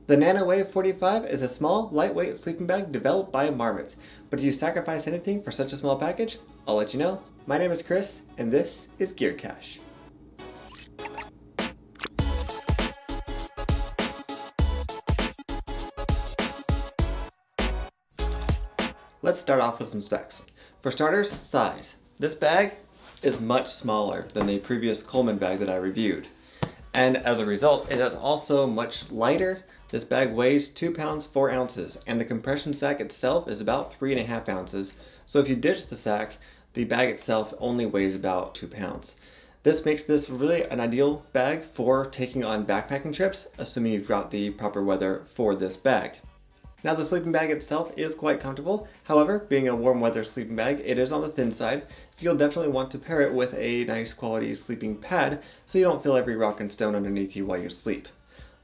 The NanoWave 45 is a small, lightweight sleeping bag developed by Marmot. But do you sacrifice anything for such a small package? I'll let you know. My name is Chris, and this is Gear Cache. Let's start off with some specs. For starters, size. This bag is much smaller than the previous Coleman bag that I reviewed. And as a result, it is also much lighter. This bag weighs 2 pounds 4 ounces, and the compression sack itself is about 3.5 ounces. So if you ditch the sack, the bag itself only weighs about 2 pounds. This makes this really an ideal bag for taking on backpacking trips, assuming you've got the proper weather for this bag. Now the sleeping bag itself is quite comfortable. However, being a warm weather sleeping bag, it is on the thin side, so you'll definitely want to pair it with a nice quality sleeping pad so you don't feel every rock and stone underneath you while you sleep.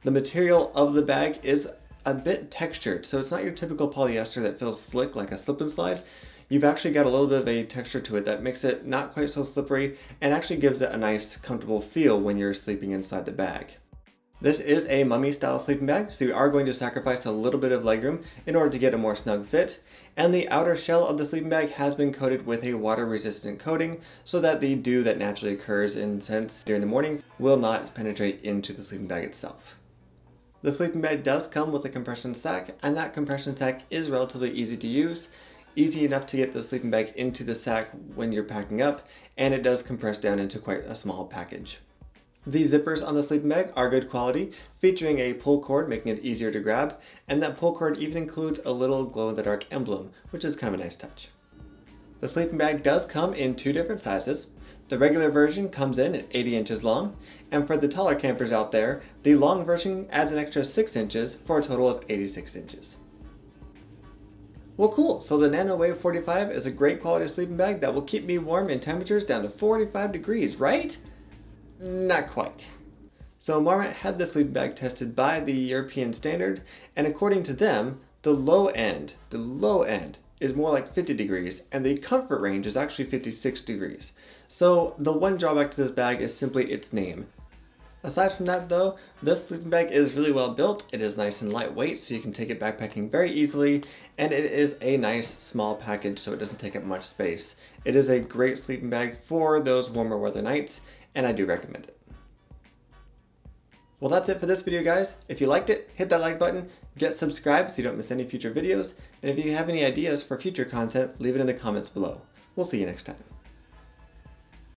The material of the bag is a bit textured, so it's not your typical polyester that feels slick like a slip and slide. You've actually got a little bit of a texture to it that makes it not quite so slippery and actually gives it a nice comfortable feel when you're sleeping inside the bag. This is a mummy style sleeping bag, so you are going to sacrifice a little bit of legroom in order to get a more snug fit. And the outer shell of the sleeping bag has been coated with a water resistant coating so that the dew that naturally occurs in scents during the morning will not penetrate into the sleeping bag itself. The sleeping bag does come with a compression sack, and that compression sack is relatively easy to use. Easy enough to get the sleeping bag into the sack when you're packing up, and it does compress down into quite a small package. The zippers on the sleeping bag are good quality, featuring a pull cord making it easier to grab, and that pull cord even includes a little glow-in-the-dark emblem, which is kind of a nice touch. The sleeping bag does come in 2 different sizes. The regular version comes in at 80 inches long, and for the taller campers out there, the long version adds an extra 6 inches for a total of 86 inches. Well, cool, so the NanoWave 45 is a great quality sleeping bag that will keep me warm in temperatures down to 45 degrees, right? Not quite. So Marmot had the sleeping bag tested by the European standard, and according to them, the low end is more like 50 degrees, and the comfort range is actually 56 degrees. So the one drawback to this bag is simply its name. Aside from that though, this sleeping bag is really well built. It is nice and lightweight, so you can take it backpacking very easily, and it is a nice small package, so it doesn't take up much space. It is a great sleeping bag for those warmer weather nights, and I do recommend it. Well, that's it for this video, guys. If you liked it, hit that like button, get subscribed so you don't miss any future videos, and if you have any ideas for future content, leave it in the comments below. We'll see you next time.